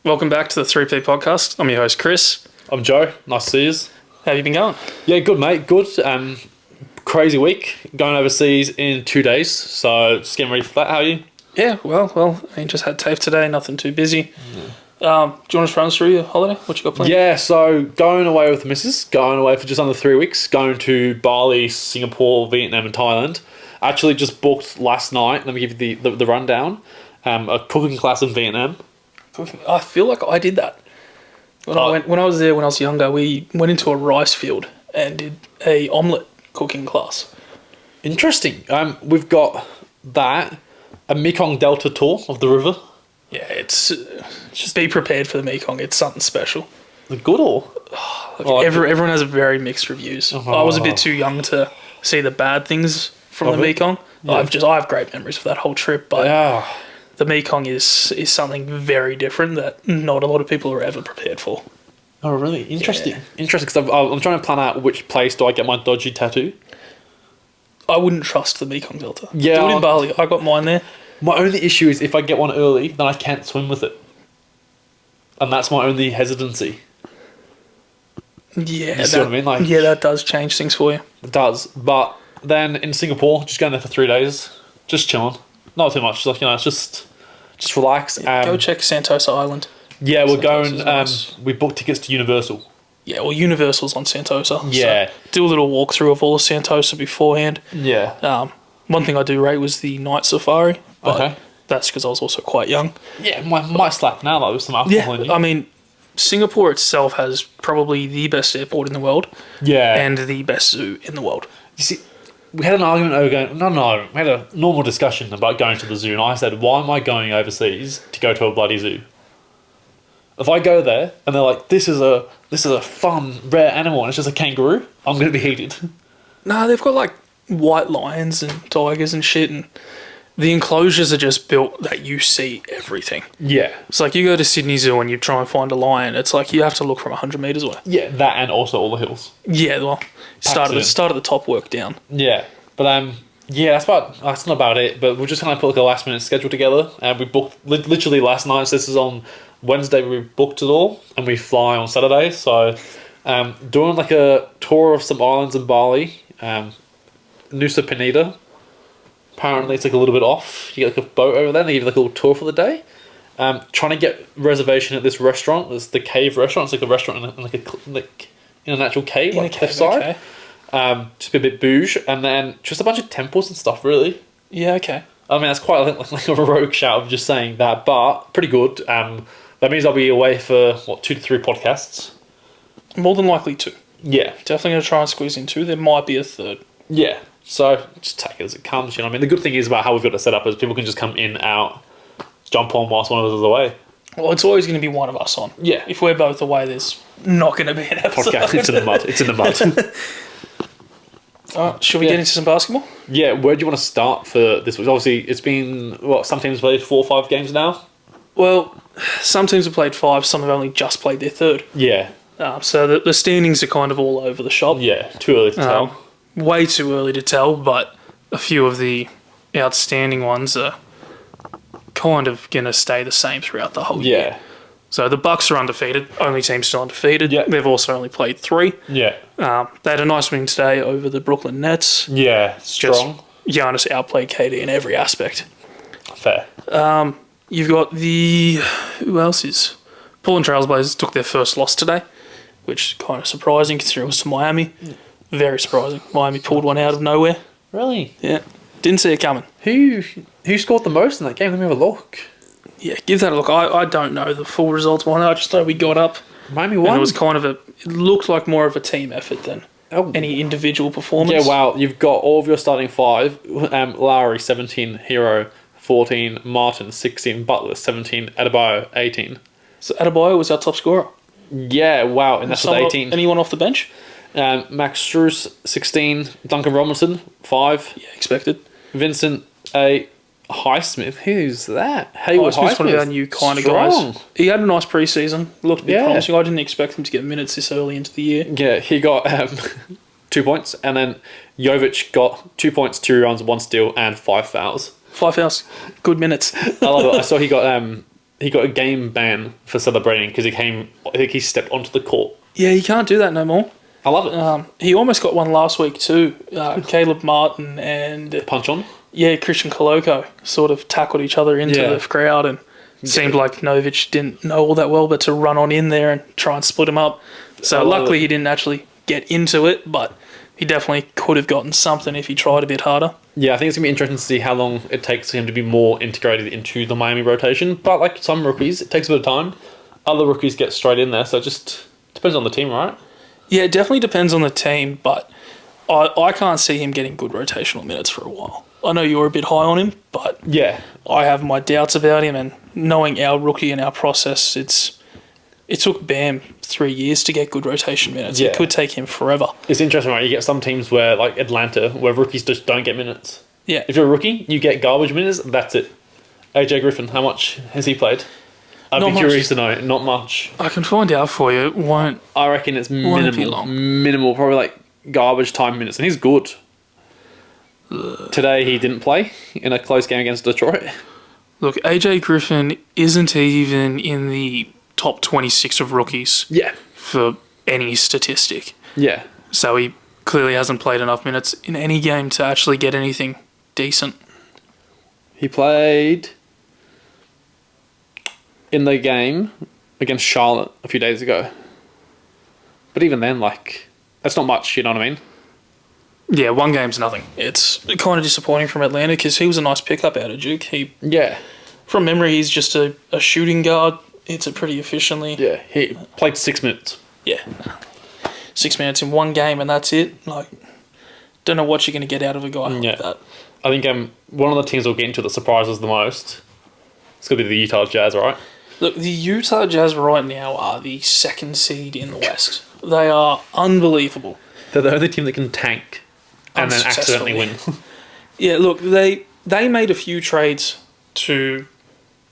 Welcome back to the 3P podcast. I'm your host, Chris. I'm Joe. Nice to see you. How have you been going? Yeah, good, mate. Good. Crazy week. Going overseas in 2 days. So just getting ready for that. How are you? Yeah, well, I just had TAFE today, nothing too busy. Do you want to just run us through your holiday? What you got planned? Yeah, so going away with the missus. Going away for just under 3 weeks. Going to Bali, Singapore, Vietnam and Thailand. Actually just booked last night. Let me give you the rundown. A cooking class in Vietnam. I feel like I did that. When I was there when I was younger, we went into a rice field and did a omelette cooking class. Interesting. We've got that. A Mekong Delta tour of the river. Yeah, it's just be prepared for the Mekong. It's something special. Good or? Everyone has very mixed reviews. I was a bit too young to see the bad things from the Mekong. Yeah. I have great memories of that whole trip, but Yeah. the Mekong is something very different that not a lot of people are ever prepared for. Oh, really? Interesting. Yeah. Interesting, because I'm trying to plan out which place do I get my dodgy tattoo. I wouldn't trust the Mekong Delta. Yeah, Do it in Bali. I got mine there. My only issue is if I get one early, then I can't swim with it. And that's my only hesitancy. Yeah, You see what I mean? Like, yeah, that does change things for you. it does. But then in Singapore, just going there for 3 days, just chilling. Not too much. Like, it's just relax. Go check Sentosa Island. Yeah, we're Sentosa's going. nice. We booked tickets to Universal. Yeah, well, Universal's on Sentosa. Yeah. So do a little walkthrough of all of Sentosa beforehand. Yeah. One thing I do rate was the night safari. But Okay. that's because I was also quite young. Yeah, might slap now though with some alcohol in you. I mean, Singapore itself has probably the best airport in the world Yeah. and the best zoo in the world. You see, we had an argument over going. No. We had a normal discussion about going to the zoo, and I said, "Why am I going overseas to go to a bloody zoo? If I go there and they're like, this is a fun rare animal, and it's just a kangaroo, I'm gonna be heated." Nah, they've got like white lions and tigers and shit, and the enclosures are just built that you see everything. Yeah. It's like you go to Sydney Zoo and you try and find a lion. It's like you have to look from 100 metres away. Yeah, that and also all the hills. Yeah, well, start in. at the top, work down. Yeah, but yeah, that's not about it. But we're just kind of put like a last minute schedule together, and we booked literally last night. So this is on Wednesday. We booked it all, and we fly on Saturday. So, doing like a tour of some islands in Bali, Nusa Penida. Apparently, it's like a little bit off. You get like a boat over there, and they give you like a little tour for the day. Trying to get reservation at this restaurant. It's the Cave Restaurant. It's like a restaurant in a natural cave, In a like cave, cliffside. okay. Just a bit bouge, and then just a bunch of temples and stuff. Really, Yeah, okay. I mean that's quite like a rogue shout of just saying that, but pretty good. That means I'll be away for 2 to 3 podcasts. More than likely two. Yeah, Definitely going to try and squeeze in two. There might be a third. yeah. So just take it as it comes. You know, what I mean, the good thing is about how we've got it set up is people can just come in, out, jump on whilst one of us is away. Well, it's always going to be one of us on. Yeah. If we're both away, there's not going to be an episode. Podcast. It's in the mud. It's in the mud. Alright, should we get into some basketball? Yeah. Where do you want to start for this week? Obviously, it's been some teams played 4 or 5 games now. Well, some teams have played 5, some have only just played their third. Yeah. So the standings are kind of all over the shop. Yeah. Too early to tell. Way too early to tell, but a few of the outstanding ones are kind of going to stay the same throughout the whole year. Yeah. So the Bucks are undefeated, only team still undefeated. Yeah. They've also only played 3. Yeah. They had a nice win today over the Brooklyn Nets. Yeah. Strong. Giannis outplayed KD in every aspect. Fair. You've got who else is? Portland Trailblazers took their first loss today, which is kind of surprising considering it was to Miami. Very surprising. Miami pulled one out of nowhere. Really? Yeah. Didn't see it coming. Who scored the most in that game? Let me have a look. Yeah, give that a look. I don't know the full results behind it. I just know we got up. Miami And won. it was kind of it looked like more of a team effort than any individual performance. Yeah, wow. You've got all of your starting 5. Lowry, 17. Hero, 14. Martin, 16. Butler, 17. Adebayo, 18. So Adebayo was our top scorer. Yeah, wow. And that's with 18. Anyone off the bench? Max Strus, 16. Duncan Robinson, 5. Yeah, expected. Vincent, 8. Highsmith. Who's that? Hayward Highsmith's one of our new kind of guys. He had a nice preseason. Looked a bit promising. I didn't expect him to get minutes this early into the year. Yeah, he got 2 points, and then Jovic got 2 points, 2 rebounds, 1 steal, and 5 fouls. 5 fouls. Good minutes. I love it. I saw he got he got a game ban for celebrating because I think he stepped onto the court. Yeah, you can't do that no more. I love it. He almost got one last week too. Caleb Martin and Punch on. Christian Koloko sort of tackled each other into Yeah. the crowd, and it seemed like Novich didn't know all that well, but to run on in there and try and split him up. So I love luckily it. he didn't actually get into it, but he definitely could have gotten something if he tried a bit harder. Yeah, I think it's going to be interesting to see how long it takes for him to be more integrated into the Miami rotation. But like some rookies, it takes a bit of time. Other rookies get straight in there, so it just depends on the team, right? Yeah, it definitely depends on the team, but I can't see him getting good rotational minutes for a while. I know you're a bit high on him, but Yeah. I have my doubts about him, and knowing our rookie and our process, it took Bam 3 years to get good rotation minutes. Yeah. It could take him forever. It's interesting, right? You get some teams where, like Atlanta, where rookies just don't get minutes. Yeah. If you're a rookie, you get garbage minutes, that's it. AJ Griffin, how much has he played? I'd Not be much. curious to know. Not much. I can find out for you. It won't. I reckon it's Won't be minimal. long. Minimal, probably like garbage time minutes. And he's good. Today he didn't play in a close game against Detroit. Look, AJ Griffin isn't even in the top 26 of rookies Yeah. for any statistic. Yeah. So he clearly hasn't played enough minutes in any game to actually get anything decent. He played in the game against Charlotte a few days ago. But even then, like, that's not much, you know what I mean? Yeah, one game's nothing. It's kind of disappointing from Atlanta because he was a nice pickup out of Duke. Yeah. From memory, he's just a shooting guard. Hits it pretty efficiently. Yeah. He played 6 minutes. Yeah. 6 minutes in one game and that's it. Like, don't know what you're going to get out of a guy Yeah. like that. I think one of the teams we'll get into that surprises the most, it's going to be the Utah Jazz, right? Look, the Utah Jazz right now are the second seed in the West. They are unbelievable. They're the only team that can tank and then accidentally win. Yeah, look, they made a few trades to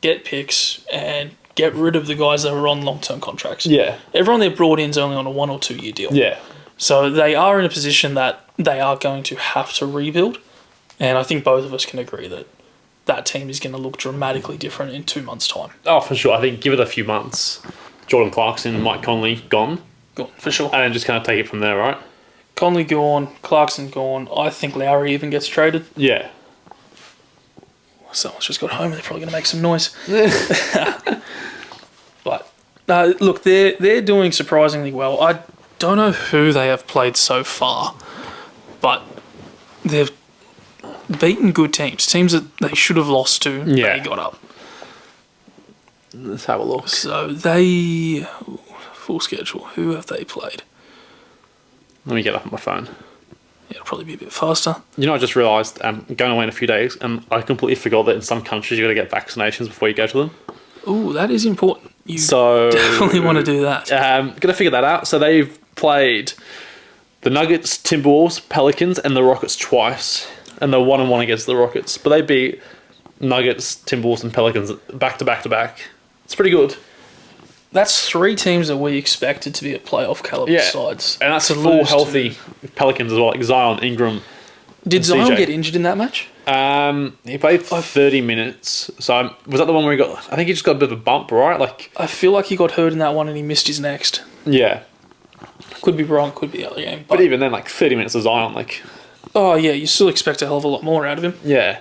get picks and get rid of the guys that were on long-term contracts. Yeah. Everyone they brought in is only on a 1 or 2 year deal. Yeah. So they are in a position that they are going to have to rebuild. And I think both of us can agree that that team is going to look dramatically different in 2 months' time. Oh, for sure. I think give it a few months. Jordan Clarkson, Mike Conley, gone. Gone, for sure. And then just kind of take it from there, right? Conley gone, Clarkson gone. I think Lowry even gets traded. Yeah. Someone's just got home and they're probably going to make some noise. But look, they're doing surprisingly well. I don't know who they have played so far, but they've beaten good teams that they should have lost to. Yeah. They got up. Let's have a look. So they full schedule. Who have they played? Let me get up on my phone. Yeah, it'll probably be a bit faster. You know, I just realised I'm going away in a few days, and I completely forgot that in some countries you got to get vaccinations before you go to them. Ooh, that is important. You So definitely want to do that. Gonna figure that out. So they've played the Nuggets, Timberwolves, Pelicans, and the Rockets twice, and they're 1-1 against the Rockets. But they beat Nuggets, Timberwolves, and Pelicans back to back to back. It's pretty good. That's 3 teams that we expected to be at playoff caliber Yeah, sides. and that's To full lose to- healthy Pelicans as well, like Zion, Ingram. Did and Zion CJ. get injured in that match? He played 30 minutes. So was that the one where he got? I think he just got a bit of a bump, right? Like, I feel like he got hurt in that one and he missed his next. yeah. Could be wrong, could be the other game. But even then, like 30 minutes of Zion, like, Oh, yeah, you still expect a hell of a lot more out of him. yeah.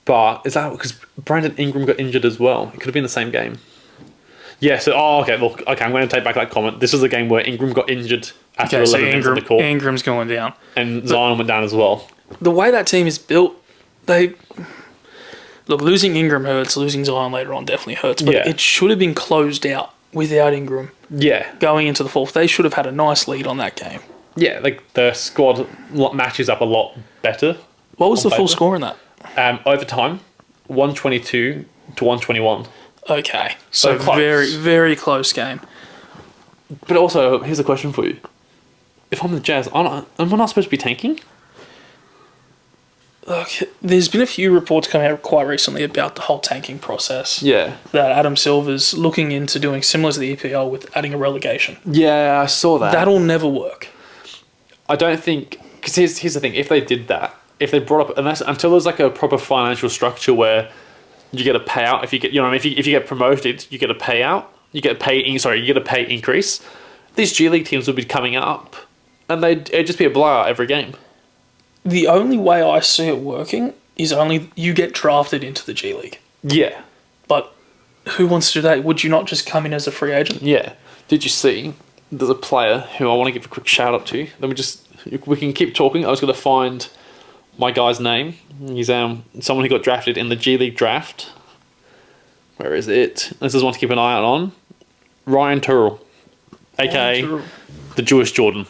But is that because Brandon Ingram got injured as well? It could have been the same game. Yeah. So, okay. Look, okay. I'm going to take back that comment. This is a game where Ingram got injured after Okay, so 11 minutes on the court, Ingram's going down. and Zion went down as well. The way that team is built, look, losing Ingram hurts, losing Zion later on definitely hurts, but Yeah. it should have been closed out without Ingram Yeah. going into the fourth. They should have had a nice lead on that game. Yeah. Like the squad matches up a lot better. What was On the full paper. score in that? Overtime, 122 to 121. Okay, so close. very, very close game. But also, here's a question for you. If I'm the Jazz, am I not supposed to be tanking? Look, there's been a few reports coming out quite recently about the whole tanking process. Yeah. That Adam Silver's looking into doing similar to the EPL with adding a relegation. Yeah, I saw that. That'll never work. I don't think... Because here's the thing. If they did that, if they brought up... until there's like a proper financial structure where you get a payout. If you get, you know what I mean? If you get promoted, you get a payout. You get you get a pay increase. These G League teams would be coming up, and it'd just be a blowout every game. The only way I see it working is only you get drafted into the G League. Yeah. But who wants to do that? Would you not just come in as a free agent? Yeah. Did you see? There's a player who I want to give a quick shout out to. We can keep talking. I was going to find my guy's name. He's someone who got drafted in the G League draft. Where is it? This is one to keep an eye out on. Ryan Turrell, aka the Jewish Jordan.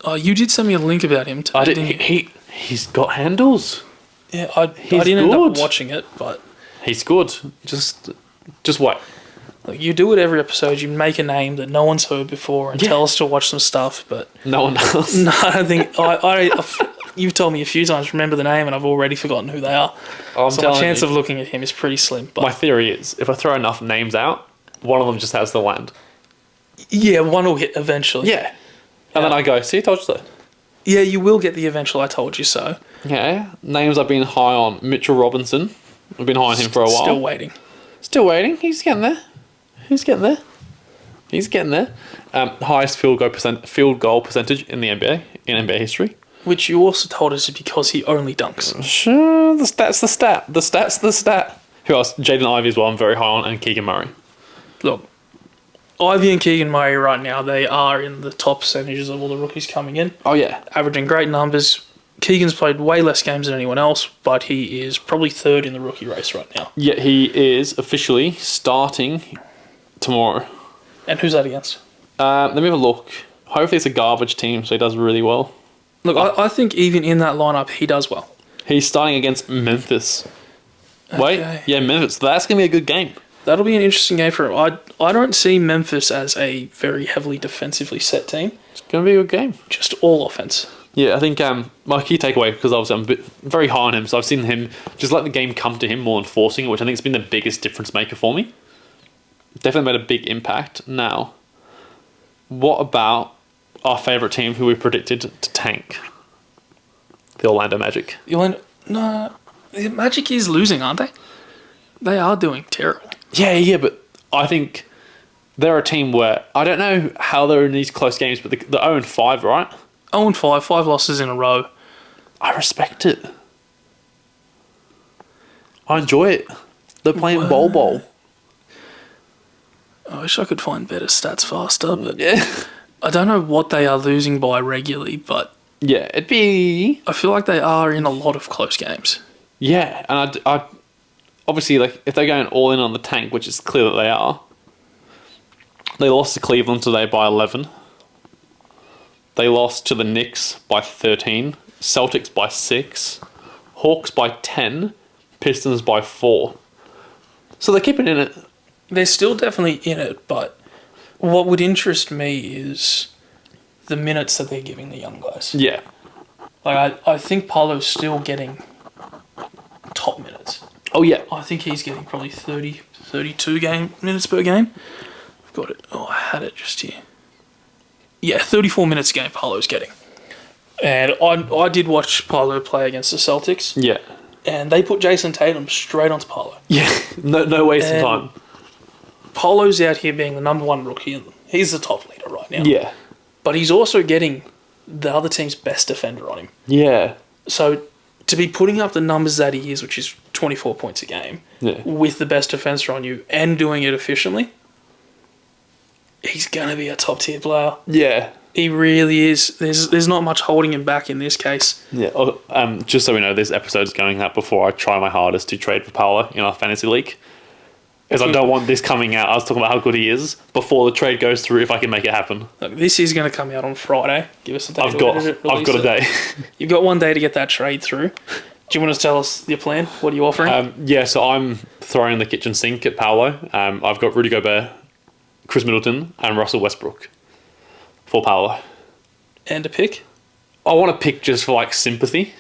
Oh, you did send me a link about him today. I did. He's got handles. Yeah, I didn't end up watching it, but he's good. Just wait. Look, you do it every episode. You make a name that no one's heard before and tell us to watch some stuff, but no one does. No, I don't think you've told me a few times. Remember the name, and I've already forgotten who they are. So my chance of looking at him is pretty slim. But my theory is, if I throw enough names out, one of them just has to land. Yeah, one will hit eventually. Yeah. And then I go, see, I told you so. Yeah, you will get the eventual I told you so. Yeah. Names I've been high on. Mitchell Robinson. I've been high on him for a while. Still waiting. He's getting there. Highest field goal percentage in the NBA, in NBA history. Which you also told us is because he only dunks. Sure, the stat's the stat. Who else? Jaden Ivey as well, I'm very high on, and Keegan Murray. Look, Ivy and Keegan Murray right now, they are in the top percentages of all the rookies coming in. Oh, yeah. Averaging great numbers. Keegan's played way less games than anyone else, but he is probably third in the rookie race right now. Yeah, he is officially starting tomorrow. And who's that against? Let me have a look. Hopefully it's a garbage team, so he does really well. Look, I think even in that lineup, he does well. He's starting against Memphis. Okay. Wait, yeah, Memphis. That's going to be a good game. That'll be an interesting game for him. I don't see Memphis as a very heavily defensively set team. It's going to be a good game. Just all offense. Yeah, I think my key takeaway, because obviously I'm very high on him, so I've seen him just let the game come to him more than forcing it, which I think has been the biggest difference maker for me. Definitely made a big impact. Now, what about our favourite team who we predicted to tank? The Orlando Magic. No, the Magic is losing, aren't they? They are doing terrible. Yeah, but I think they're a team where I don't know how they're in these close games, but they're 0-5, right? 0-5, 5 losses in a row. I respect it. I enjoy it. They're playing bowl. I wish I could find better stats faster, but yeah. I don't know what they are losing by regularly, but yeah, it'd be. I feel like they are in a lot of close games. Yeah, and I obviously, like, if they're going all in on the tank, which is clear that they are, they lost to Cleveland today by 11. They lost to the Knicks by 13, Celtics by 6, Hawks by 10, Pistons by 4. So they're keeping in it. They're still definitely in it, but what would interest me is the minutes that they're giving the young guys. Yeah. Like, I think Paolo's still getting top minutes. Oh, yeah. I think he's getting probably 30, 32 minutes per game. I've got it. Oh, I had it just here. Yeah, 34 minutes a game Paolo's getting. And I did watch Paolo play against the Celtics. Yeah. And they put Jason Tatum straight onto Paolo. Yeah, no wasting time. Paolo's out here being the number one rookie. He's the top leader right now. Yeah. But he's also getting the other team's best defender on him. Yeah. So to be putting up the numbers that he is, which is 24 points a game, with the best defender on you and doing it efficiently, he's going to be a top tier player. Yeah. He really is. There's not much holding him back in this case. Yeah. Just so we know, this episode's going out before I try my hardest to trade for Paolo in our fantasy league. Because I don't want this coming out. I was talking about how good he is before the trade goes through, if I can make it happen. Look, this is going to come out on Friday. Give us a day. I've got a day. You've got one day to get that trade through. Do you want to tell us your plan? What are you offering? Yeah, so I'm throwing the kitchen sink at Paolo. I've got Rudy Gobert, Chris Middleton, and Russell Westbrook for Paolo. And a pick? I want to pick just for, like, sympathy.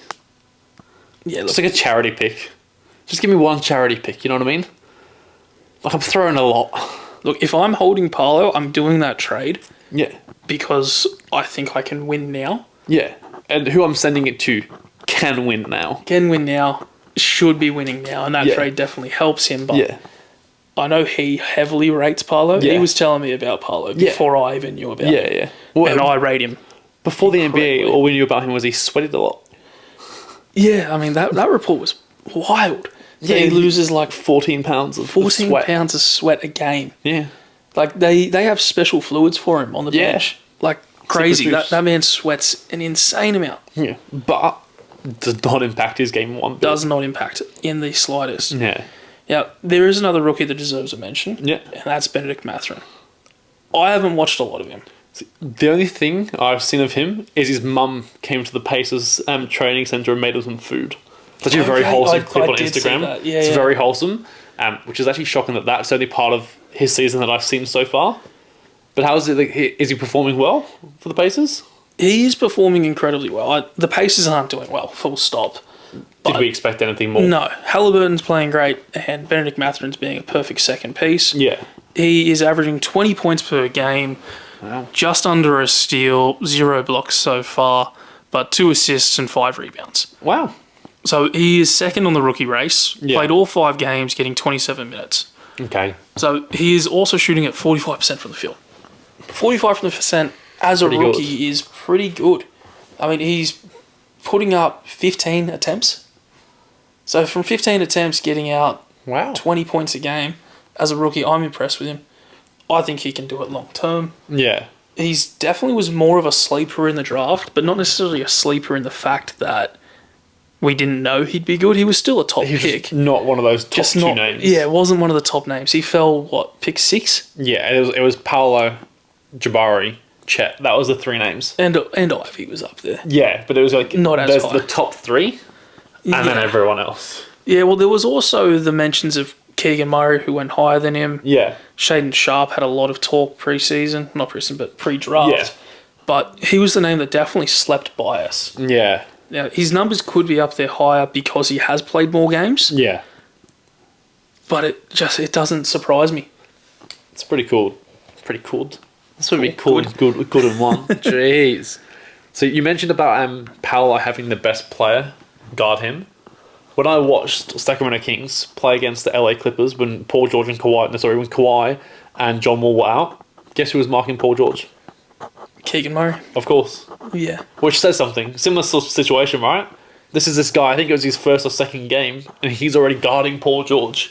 Yeah, just like a charity pick. Just give me one charity pick, you know what I mean? Like, I'm throwing a lot. Look, if I'm holding Paolo, I'm doing that trade. Yeah. Because I think I can win now. Yeah. And who I'm sending it to can win now. Can win now. should be winning now, and that Yeah. trade definitely helps him. But Yeah. I know he heavily rates Paolo. Yeah. He was telling me about Paolo before I even knew about him. Yeah. Well, And I rate him. before the NBA, incredibly. all we knew about him was he sweated a lot. Yeah, I mean, that report was wild. Yeah, He loses like 14 pounds of 14 sweat. pounds of sweat a game. Yeah. Like, they have special fluids for him on the Yeah. bench. Like, crazy. juice. That man sweats an insane amount. Yeah. But does not impact his game one bit. Does not impact it in the slightest. Yeah. Yeah, there is another rookie that deserves a mention. Yeah. And that's Benedict Mathurin. I haven't watched a lot of him. The only thing I've seen of him is his mum came to the Pacers training centre and made him some food. It's actually a very Okay, wholesome I clip on did see Instagram. that. Yeah, it's yeah. very wholesome, which is actually shocking that that's only part of his season that I've seen so far. But how is it? Like, is he performing well for the Pacers? He is performing incredibly well. The Pacers aren't doing well, full stop. Did we expect anything more? No, Halliburton's playing great, and Benedict Mathurin's being a perfect second piece. Yeah. He is averaging 20 points per game, Wow. just under a steal, 0 blocks so far, but 2 assists and 5 rebounds. Wow. So he is second on the rookie race, Yeah. played all 5 games, getting 27 minutes. Okay. So he is also shooting at 45% from the field. 45% as a Pretty good. rookie is pretty good. I mean, he's putting up 15 attempts. So from 15 attempts, getting out Wow. 20 points a game as a rookie, I'm impressed with him. I think he can do it long term. Yeah. He's definitely was more of a sleeper in the draft, but not necessarily a sleeper in the fact that we didn't know he'd be good. He was still a top He was pick. just not one of those top Just two not, names. yeah, it wasn't one of the top names. He fell, pick 6? Yeah. It was Paolo, Jabari, Chet. That was the 3 names. And Ivy was up there. Yeah, but it was like Not as there's high. the top 3, and then Yeah. everyone else. Yeah, well, there was also the mentions of Keegan Murray, who went higher than him. Yeah. Shaden Sharp had a lot of talk pre-season. Not pre-season, but pre-draft. Yeah. But he was the name that definitely slept by us. Yeah. Now, his numbers could be up there higher because he has played more games, Yeah. but it doesn't surprise me. It's pretty cool. Pretty cool. That's what we Cool. good in one. Jeez. So you mentioned about Paolo having the best player guard him. When I watched Sacramento Kings play against the LA Clippers when when Kawhi and John Wall were out, guess who was marking Paul George? Keegan Murray? Of course. Yeah. Which says something. Similar sort of situation, right? This is this guy, I think it was his first or second game, and he's already guarding Paul George.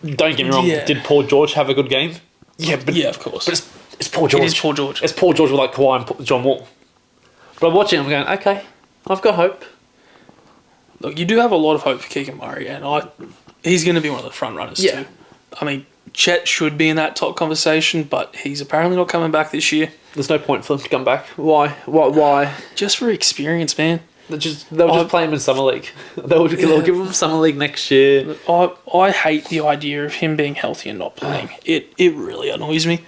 Don't get me wrong, Yeah. did Paul George have a good game? Yeah, but Yeah, of course. But it's Paul George. It is Paul George. It's Paul George with like Kawhi and John Wall. But I'm watching, I'm going, okay, I've got hope. Look, you do have a lot of hope for Keegan Murray, and he's going to be one of the front runners Yeah. too. I mean, Chet should be in that top conversation, but he's apparently not coming back this year. There's no point for them to come back. Why? Just for experience, man. They'll just play him in Summer League. They'll give him Summer League next year. I hate the idea of him being healthy and not playing. It really annoys me.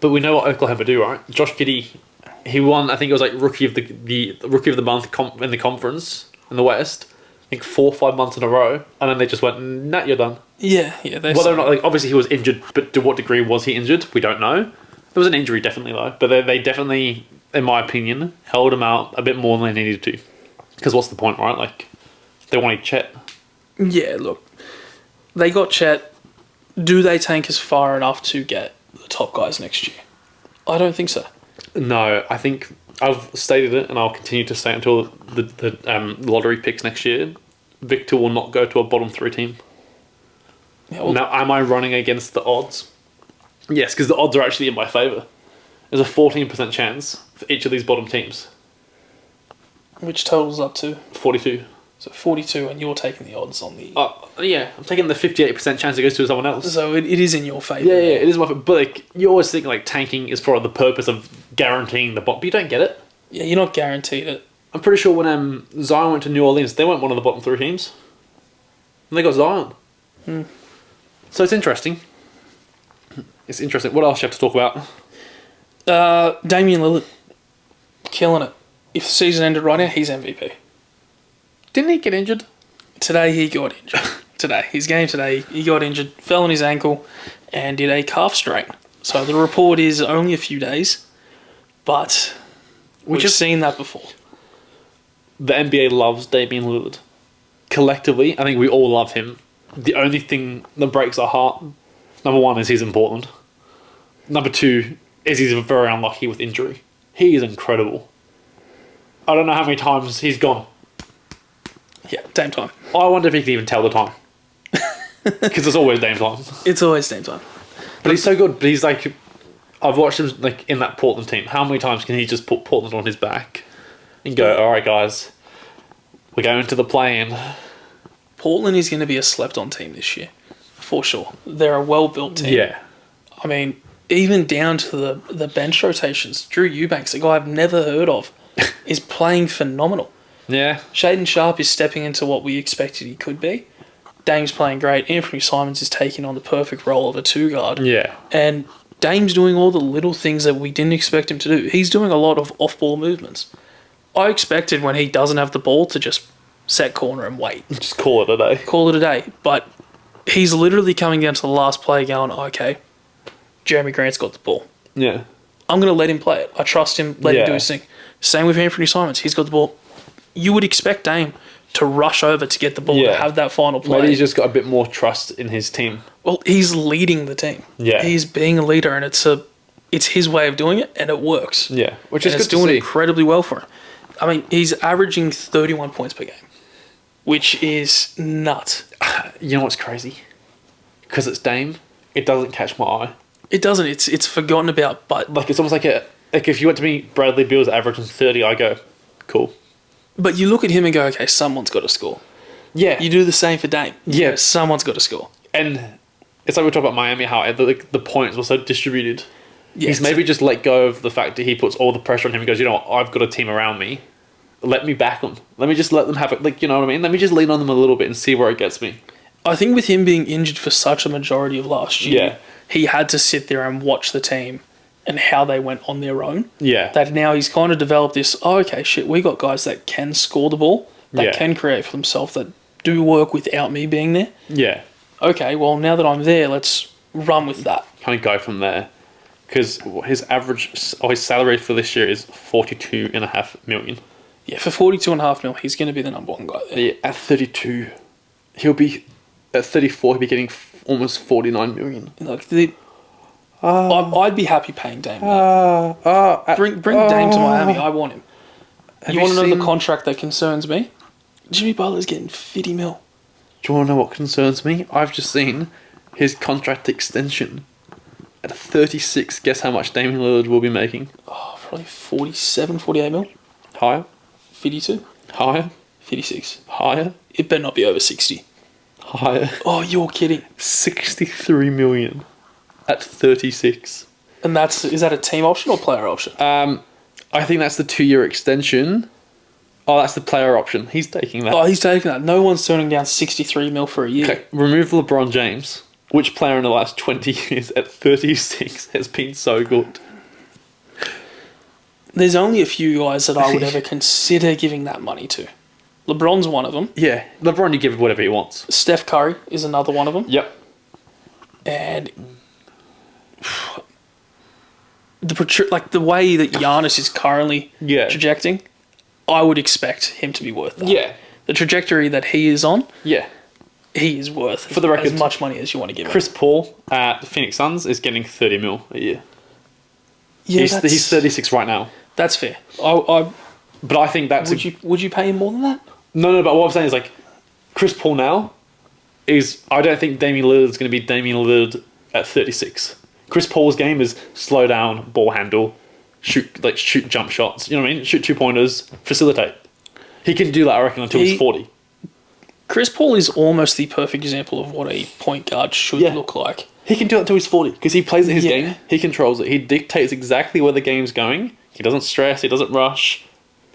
But we know what Oklahoma do, right? Josh Giddey, he won. I think it was like rookie of the rookie of the month in the conference in the West. I think 4 or 5 months in a row, and then they just went, "Nah, you're done." Yeah. Whether or not, like, obviously he was injured, but to what degree was he injured? We don't know. There was an injury, definitely though. But they definitely, in my opinion, held him out a bit more than they needed to. Because what's the point, right? Like, they wanted Chet. Yeah, look, they got Chet. Do they tank us far enough to get the top guys next year? I don't think so. No, I think I've stated it, and I'll continue to say it until the lottery picks next year. Victor will not go to a bottom 3 team. Yeah, well, Now, am I running against the odds? Yes, because the odds are actually in my favour. There's a 14% chance for each of these bottom teams. which totals up to 42. so 42, and you're taking the odds on the. Yeah, I'm taking the 58% chance it goes to someone else. So it is in your favour. Yeah, it is my favour. But like, you always think like tanking is for the purpose of guaranteeing the bottom. But you don't get it. Yeah, you're not guaranteed it. I'm pretty sure when Zion went to New Orleans, they weren't one of the bottom 3 teams. And they got Zion. So it's interesting. It's interesting. What else do you have to talk about? Damian Lillard, killing it. If the season ended right now, he's MVP. Didn't he get injured? Today he got injured. His game today, he got injured, fell on his ankle, and did a calf strain. So the report is only a few days, but we've just- seen that before. The NBA loves Damian Lillard. collectively, I think we all love him. The only thing that breaks our heart, number one, is he's in Portland. Number two is he's very unlucky with injury. He is incredible. I don't know how many times he's gone. Yeah, Dame time. I wonder if he can even tell the time. Because it's always Dame time. It's always Dame time. But he's so good. But he's like, I've watched him like in that Portland team. How many times can he just put Portland on his back and go, all right, guys, we're going to the play-in. Portland is going to be a slept-on team this year, for sure. They're a well-built team. Yeah. I mean, even down to the bench rotations. Drew Eubanks, a guy I've never heard of, is playing phenomenal. Yeah. Shaden Sharp is stepping into what we expected he could be. Dame's playing great. Anthony Simons is taking on the perfect role of a two-guard. Yeah. And Dame's doing all the little things that we didn't expect him to do. He's doing a lot of off-ball movements. I expected when he doesn't have the ball to just set corner and wait. Just call it a day. Call it a day. But he's literally coming down to the last play going, okay, Jeremy Grant's got the ball. Yeah. I'm going to let him play it. I trust him. Let him do his thing. Same with Anthony Simons. He's got the ball. You would expect Dame to rush over to get the ball, to have that final play. Maybe he's just got a bit more trust in his team. Well, he's leading the team. Yeah. He's being a leader, and it's his way of doing it, and it works. Yeah, which is And good it's doing to see. incredibly well for him. I mean, he's averaging 31 points per game, which is nuts. You know what's crazy? Because it's Dame, it doesn't catch my eye. It doesn't. It's forgotten about, but Like, it's almost like if you went to me, Bradley Beal's averaging 30, I go, cool. but you look at him and go, okay, someone's got to score. Yeah. You do the same for Dame. Yeah. Someone's got to score. And it's like we talked about Miami, how the points were so distributed. Yeah, He's maybe just let go of the fact that he puts all the pressure on him and goes, you know what, I've got a team around me. Let me back them. Let me just let them have it. Like, you know what I mean? Let me just lean on them a little bit and see where it gets me. I think with him being injured for such a majority of last year, Yeah. he had to sit there and watch the team and how they went on their own. Yeah. That now he's kind of developed this, oh, okay, shit, we got guys that can score the ball, that Yeah. can create for themselves, that do work without me being there. Yeah. Okay, well, now that I'm there, let's run with that. Kind of go from there. Because his his salary for this year is 42.5 million. Yeah, for 42.5 mil, he's going to be the number one guy there. Yeah, at 32, he'll be at 34. He'll be getting almost 49 million. Like, I'd be happy paying Dame that. Bring Dame to Miami. I want him. You want to know the contract that concerns me? Jimmy Butler's getting 50 mil. Do you want to know what concerns me? I've just seen his contract extension at 36. Guess how much Damian Lillard will be making? Oh, probably 47, 48 mil. Higher? 52, Higher? 56. Higher? It better not be over 60. Higher? Oh, you're kidding. 63 million at 36. And is that a team option or player option? I think that's the 2-year extension. Oh, that's the player option. He's taking that. Oh, he's taking that. No one's turning down 63 mil for a year. Okay, remove LeBron James. Which player in the last 20 years at 36 has been so good? There's only a few guys that I would ever consider giving that money to. LeBron's one of them. Yeah, LeBron, you give him whatever he wants. Steph Curry is another one of them. Yep. And the way that Giannis is currently trajecting, I would expect him to be worth that. Yeah. The trajectory that he is on, Yeah. he is worth For the record, as much money as you want to give him. Chris Paul at the Phoenix Suns is getting 30 mil a year. Yeah, He's 36 right now. That's fair. But I think that's... would you pay him more than that? No, but what I'm saying is, like, Chris Paul now is... I don't think Damian Lillard is going to be Damian Lillard at 36. Chris Paul's game is slow down, ball handle, shoot jump shots. You know what I mean? Shoot 2-pointers, facilitate. He can do that, I reckon, until he's 40. Chris Paul is almost the perfect example of what a point guard should look like. He can do that until he's 40 because he plays his Yeah. game. He controls it. He dictates exactly where the game's going. He doesn't stress. He doesn't rush.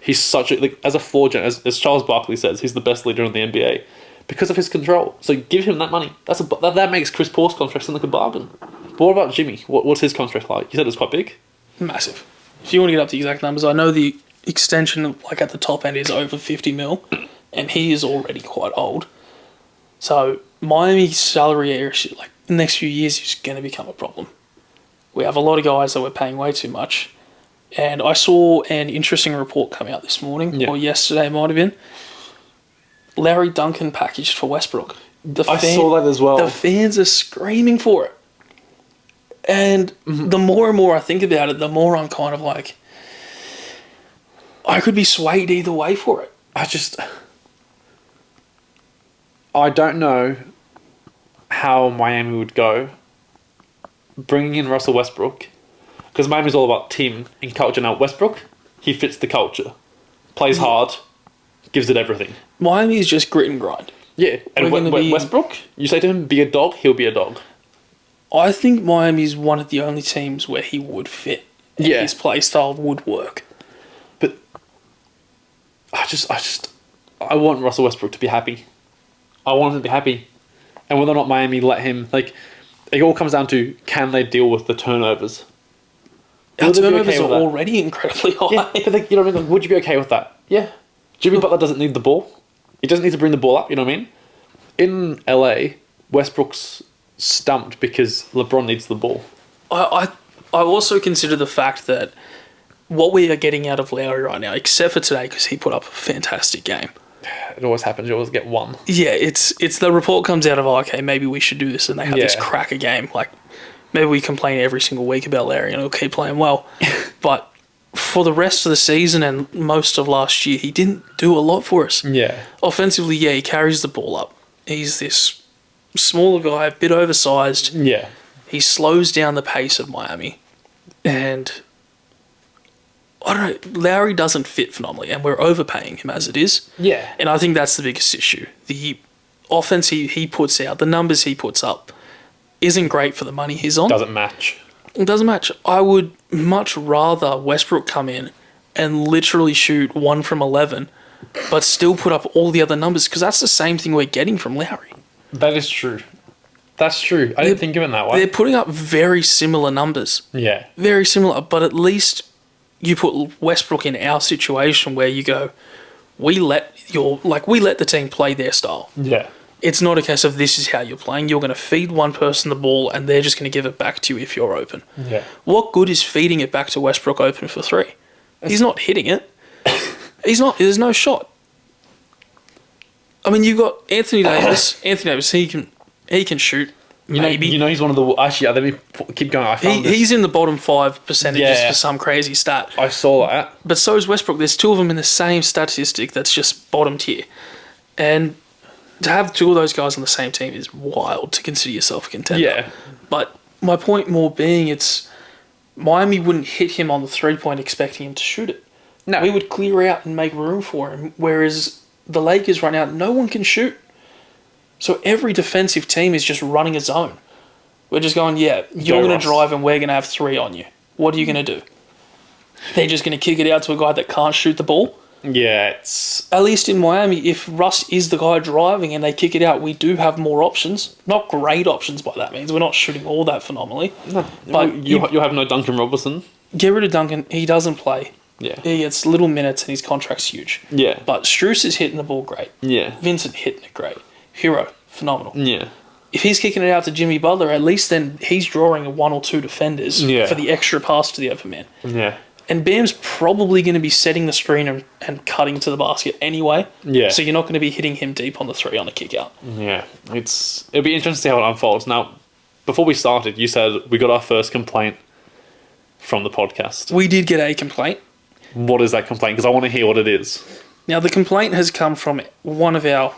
He's such a... as a floor general, as Charles Barkley says, he's the best leader in the NBA because of his control. So give him that money. That makes Chris Paul's contract sound like a bargain. But what about Jimmy? What's his contract like? You said it was quite big? Massive. If you want to get up the exact numbers, I know the extension, like at the top end, is over 50 mil, and he is already quite old. So Miami's salary area, like the next few years, is going to become a problem. We have a lot of guys that we're paying way too much. And I saw an interesting report come out this morning, or yesterday it might have been. Larry Duncan packaged for Westbrook. I saw that as well. The fans are screaming for it. And the more and more I think about it, the more I'm kind of like, I could be swayed either way for it. I don't know how Miami would go bringing in Russell Westbrook, because Miami's all about team and culture. Now, Westbrook, he fits the culture, plays hard, gives it everything. Miami is just grit and grind. Yeah, and Westbrook, you say to him, be a dog, he'll be a dog. I think Miami's one of the only teams where he would fit. And his play style would work. But I want Russell Westbrook to be happy. I want him to be happy. And whether or not Miami let him, like, it all comes down to, can they deal with the turnovers? Our turnovers are already incredibly high. Yeah, but like, you know what I mean? Like, would you be okay with that? Yeah. Jimmy Butler doesn't need the ball. He doesn't need to bring the ball up, you know what I mean? In LA, Westbrook's stumped because LeBron needs the ball. I also consider the fact that what we are getting out of Lowry right now, except for today because he put up a fantastic game. It always happens. You always get one. Yeah, it's the report comes out of, okay, maybe we should do this, and they have this cracker game. Like, maybe we complain every single week about Larry and he'll keep playing well. But for the rest of the season and most of last year, he didn't do a lot for us. Yeah. Offensively, yeah, he carries the ball up. He's this smaller guy, a bit oversized. Yeah. He slows down the pace of Miami. And I don't know, Lowry doesn't fit phenomenally, and we're overpaying him as it is. Yeah. And I think that's the biggest issue. The offense he puts out, the numbers he puts up, isn't great for the money he's on. Doesn't match. It doesn't match. I would much rather Westbrook come in and literally shoot 1 from 11, but still put up all the other numbers, because that's the same thing we're getting from Lowry. That is true. That's true. I didn't think of it that way. They're putting up very similar numbers. Yeah. Very similar, but at least you put Westbrook in our situation where you go, we let the team play their style. Yeah. It's not a case of this is how you're playing. You're going to feed one person the ball and they're just going to give it back to you if you're open. Yeah. What good is feeding it back to Westbrook open for 3? He's not hitting it. He's not. There's no shot. I mean, you've got Anthony Davis. Anthony Davis, he can shoot. Maybe. You know he's one of the... Actually, let me keep going. I found He's in the bottom 5 percentages for some crazy stat. I saw that. But so is Westbrook. There's 2 of them in the same statistic that's just bottom tier. And to have 2 of those guys on the same team is wild to consider yourself a contender. Yeah. But my point more being, it's Miami wouldn't hit him on the 3-point expecting him to shoot it. No. We would clear out and make room for him, whereas the Lakers right now, no one can shoot. So every defensive team is just running a zone. We're just going, yeah, you're going to drive and we're going to have 3 on you. What are you going to do? They're just going to kick it out to a guy that can't shoot the ball? Yeah, it's... At least in Miami, if Russ is the guy driving and they kick it out, we do have more options. Not great options by that means. We're not shooting all that phenomenally. No, but you'll have no Duncan Robinson. Get rid of Duncan. He doesn't play. Yeah. He gets little minutes and his contract's huge. Yeah. But Strus is hitting the ball great. Yeah. Vincent hitting it great. Hero, phenomenal. Yeah. If he's kicking it out to Jimmy Butler, at least then he's drawing 1 or 2 defenders for the extra pass to the open man. Yeah. And Bam's probably going to be setting the screen and cutting to the basket anyway. Yeah. So you're not going to be hitting him deep on the 3 on a kick out. Yeah. It'll be interesting to see how it unfolds. Now, before we started, you said we got our first complaint from the podcast. We did get a complaint. What is that complaint? Because I want to hear what it is. Now, the complaint has come from one of our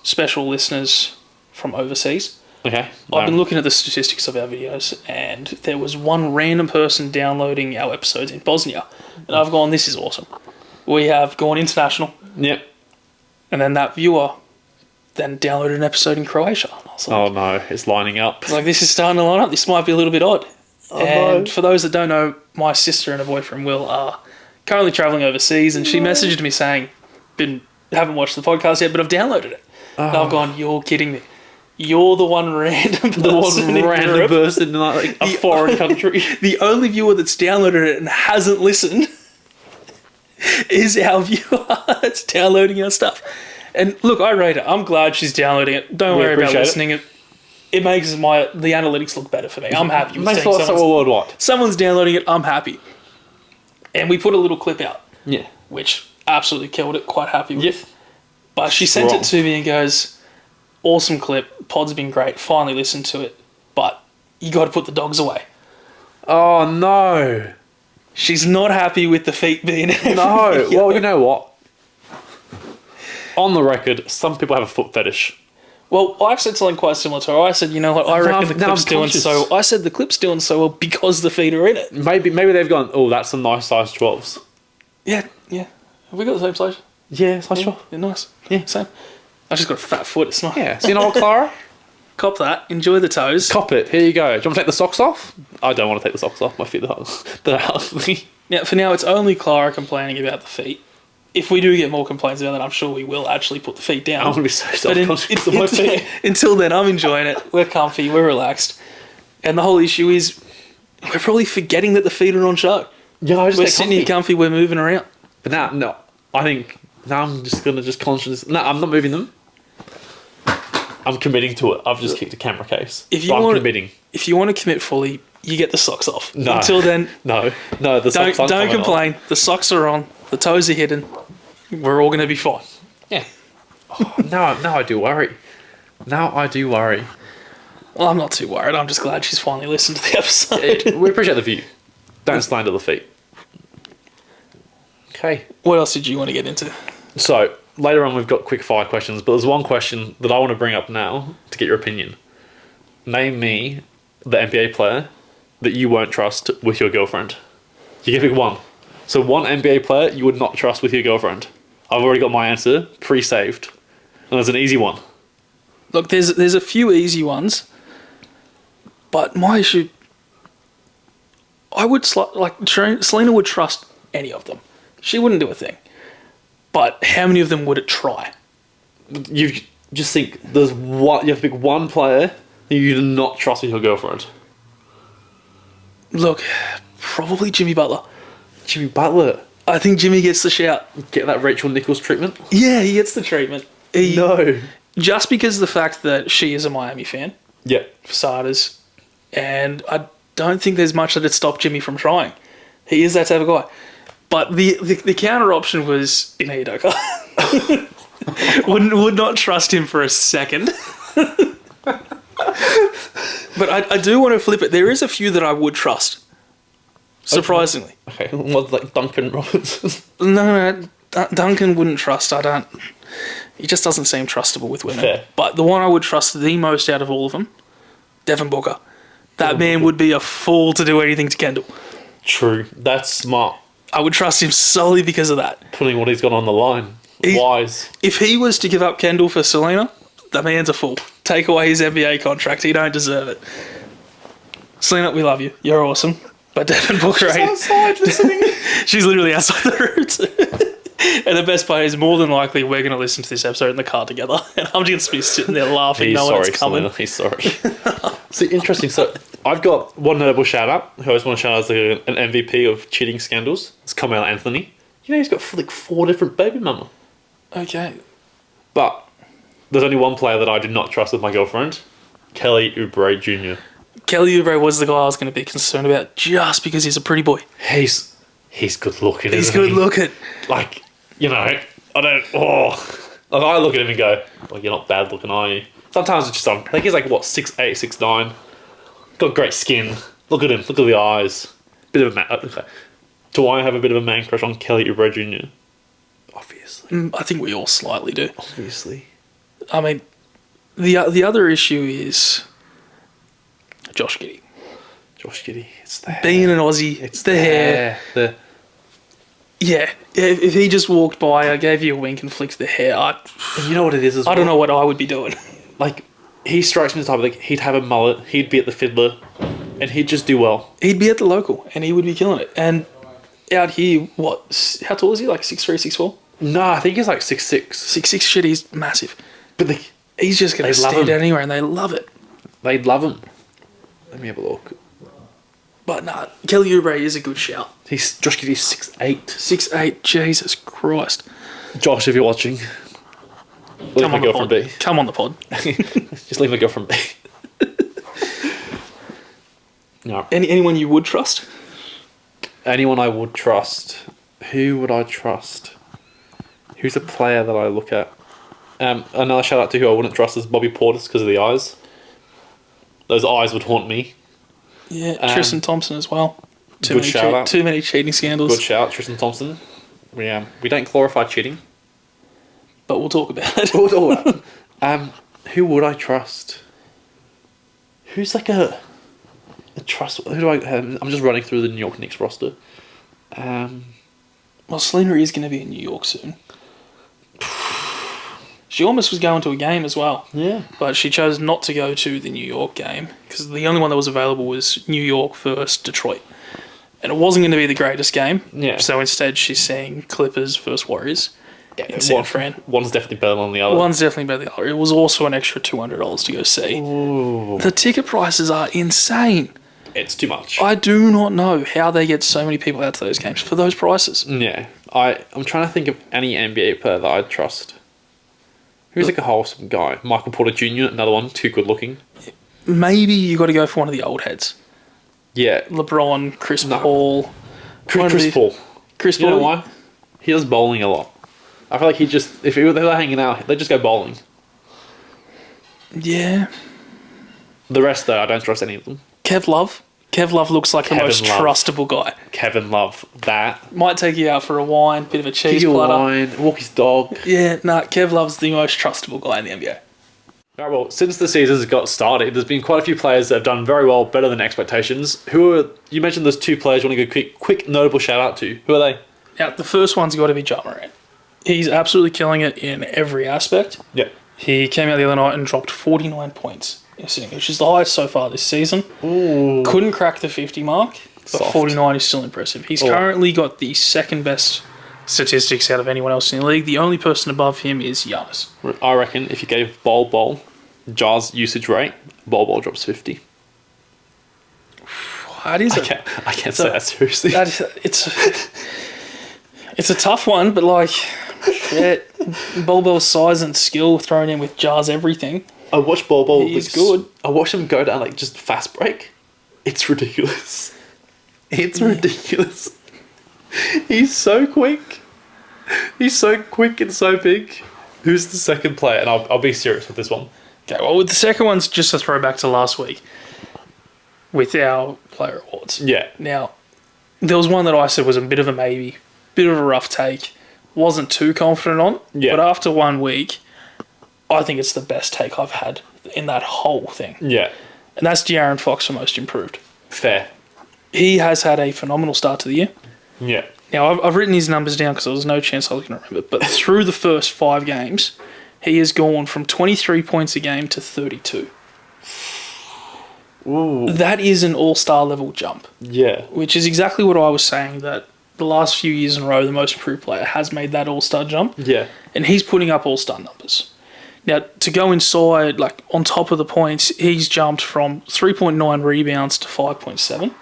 special listeners from overseas. Okay. I've been looking at the statistics of our videos, and there was one random person downloading our episodes in Bosnia. And I've gone, this is awesome. We have gone international. Yep. And then that viewer then downloaded an episode in Croatia. And I was like, oh no, it's lining up. I was like, this is starting to line up. This might be a little bit odd. And for those that don't know, my sister and her boyfriend Will are currently travelling overseas, and she messaged me saying, haven't watched the podcast yet, but I've downloaded it. And I've gone, you're kidding me. You're the one random person in like a foreign country. The only viewer that's downloaded it and hasn't listened is our viewer that's downloading our stuff. And look, I rate it. I'm glad she's downloading it. Don't worry about listening. It makes the analytics look better for me. I'm happy with worldwide. Someone's downloading it. I'm happy. And we put a little clip out. Yeah. Which absolutely killed it. Quite happy with. But she sent it Strong. to me and goes, awesome clip. Pod's been great. Finally listened to it. But you got to put the dogs away. Oh, no. She's not happy with the feet being No. Well, you know what? On the record, some people have a foot fetish. Well, I said something quite similar to her. I said, you know what, I reckon the clip's doing so. I said the clip's doing so well because the feet are in it. Maybe they've gone, oh, that's some nice size 12s. Yeah. Have we got the same size? Yeah, size 12. Yeah, nice. Yeah. Same. I just got a fat foot. It's not. Yeah. So you know what, Clara? Cop that. Enjoy the toes. Cop it. Here you go. Do you want to take the socks off? I don't want to take the socks off. My feet are ugly. Now, for now, it's only Clara complaining about the feet. If we do get more complaints about that, I'm sure we will actually put the feet down. I'm going to be so But self-conscious of my feet. until then, I'm enjoying it. We're comfy. We're relaxed. And the whole issue is we're probably forgetting that the feet are on show. Yeah, I just We're get sitting here comfy. We're moving around. But now, no. I think now I'm just going to just conscious. No, I'm not moving them. I'm committing to it. I've just kicked a camera case. If you I'm want, committing. If you want to commit fully, you get the socks off. No. Until then, No. The socks aren't don't coming complain. The socks are on. The toes are hidden. We're all going to be fine. off. Yeah. Now I do worry. Now I do worry. Well, I'm not too worried. I'm just glad she's finally listened to the episode. We appreciate the view. Don't slander the feet. Okay. What else did you want to get into? So, later on we've got quick fire questions, but there's one question that I want to bring up now to get your opinion. Name me the NBA player that you won't trust with your girlfriend. You can pick one. So one NBA player you would not trust with your girlfriend. I've already got my answer pre-saved. And there's an easy one. Look, there's a few easy ones, but my issue, Selena would trust any of them. She wouldn't do a thing. But how many of them would it try? You just think there's one. You have to pick one player that you do not trust with your girlfriend. Look, probably Jimmy Butler. Jimmy Butler. I think Jimmy gets the shout. Get that Rachel Nichols treatment? Yeah, he gets the treatment. No. Just because of the fact that she is a Miami fan, Yeah. for starters, and I don't think there's much that'd stop Jimmy from trying. He is that type of guy. But the counter option was Ime Udoka. would not trust him for a second. But I do want to flip it. There is a few that I would trust. Surprisingly. Okay. What, like Duncan Robinson? No, Duncan wouldn't trust. I don't. He just doesn't seem trustable with women. Fair. But the one I would trust the most out of all of them, Devin Booker. That man would be a fool to do anything to Kendall. True. That's smart. I would trust him solely because of that. Putting what he's got on the line. He- Wise. If he was to give up Kendall for Selena, that man's a fool. Take away his NBA contract. He don't deserve it. Selena, we love you. You're awesome. But Devin Booker ain't. Outside listening. She's literally outside the room. And the best part is more than likely we're going to listen to this episode in the car together. And I'm just going to be sitting there laughing He's knowing sorry, it's coming. Selena. He's sorry. See, interesting. So I've got one notable shout out who I just want to shout out as an MVP of cheating scandals. It's Carmelo Anthony. You know, he's got like 4 different baby mama. Okay. But there's only one player that I do not trust with my girlfriend. Kelly Oubre Jr. Kelly Oubre was the guy I was going to be concerned about just because he's a pretty boy. He's good looking. He's isn't good he? looking. Like, you know, I don't. Oh, like I look at him and go, "Well, you're not bad looking, are you?" Sometimes it's just like he's like what 6'8", 6'9", got great skin. Look at him. Look at the eyes. Bit of a man. Okay. Do I have a bit of a man crush on Kelly Oubre Jr.? Obviously. I think we all slightly do. Obviously. I mean, the other issue is Josh Giddey. Josh Giddey. It's the hair. Being an Aussie, it's the hair. The Yeah, if he just walked by, I gave you a wink and flicked the hair, you know what it is as well. I don't know what I would be doing. Like he strikes me as the type of like he'd have a mullet, he'd be at the Fiddler, and he'd just do well. He'd be at the local, and he would be killing it. And out here, what? How tall is he? Like 6'3", 6'4"? No, I think he's like 6'6". 6'6", shit, he's massive. But like He's just going to They love stand him. out anywhere, and they love it. they'd love him. Let me have a look. But nah, Kelly Oubre is a good shout. He's Josh Giddey's 6'8". 6'8", Jesus Christ. Josh, if you're watching, leave Come my on the girlfriend pod. be. Come on the pod. Just leave my girlfriend be. No. Anyone you would trust? Anyone I would trust. Who would I trust? Who's a player that I look at? Another shout out to who I wouldn't trust is Bobby Portis because of the eyes. Those eyes would haunt me. Yeah, Tristan Thompson as well. Good shout out. Too many cheating scandals. Good shout, Tristan Thompson. We don't glorify cheating. But we'll talk about it. Who would I trust? Who's like a trust? Who do I? I'm just running through the New York Knicks roster. Well, Selena is going to be in New York soon. She almost was going to a game as well. Yeah. But she chose not to go to the New York game because the only one that was available was New York versus Detroit. And it wasn't going to be the greatest game. Yeah. So instead she's seeing Clippers versus Warriors in San Fran. One's definitely better than the other. One's definitely better than the other. It was also an extra $200 to go see. Ooh. The ticket prices are insane. It's too much. I do not know how they get so many people out to those games for those prices. Yeah. I'm trying to think of any NBA player that I'd trust. Who's like a wholesome guy? Michael Porter Jr., another one, too good looking. Maybe you got to go for one of the old heads. Yeah. LeBron, Chris Paul. Chris Paul. Chris Paul. You know why? He does bowling a lot. I feel like if they were hanging out, they'd just go bowling. Yeah. The rest, though, I don't trust any of them. Kev Love. Kev Love looks like the most trustable guy. Kevin Love, that. Might take you out for a wine, bit of a cheese platter. Wine, walk his dog. Yeah, Kev Love's the most trustable guy in the NBA. Right, well, since the season's got started, there's been quite a few players that have done very well, better than expectations. You mentioned there's two players you want to give a quick notable shout out to. Who are they? Now, the first one's got to be Ja Morant. He's absolutely killing it in every aspect. Yeah. He came out the other night and dropped 49 points, which is the highest so far this season. Ooh. Couldn't crack the 50 mark, but Soft. 49 is still impressive. He's currently got the second best statistics out of anyone else in the league. The only person above him is Giannis. I reckon if you gave Bol Ja's usage rate, Bol drops 50. That is I can't say that seriously. It's a tough one, but like, shit, Bol's size and skill thrown in with Ja's everything. I watched Bol. He's good. I watched him go down like just fast break. It's ridiculous. It's ridiculous. He's so quick. He's so quick and so big. Who's the second player? And I'll be serious with this one. Okay, well, with the second one's just a throwback to last week with our player awards. Yeah. Now, there was one that I said was a bit of a maybe, bit of a rough take. Wasn't too confident on. Yeah. But after 1 week, I think it's the best take I've had in that whole thing. Yeah. And that's De'Aaron Fox for most improved. Fair. He has had a phenomenal start to the year. Yeah. Now, I've written his numbers down because there was no chance I was going to remember. But through the first 5 games, he has gone from 23 points a game to 32. Ooh. That is an all-star level jump. Yeah. Which is exactly what I was saying, that the last few years in a row, the most improved player has made that all-star jump. Yeah. And he's putting up all-star numbers. Now, to go inside, like on top of the points, he's jumped from 3.9 rebounds to 5.7.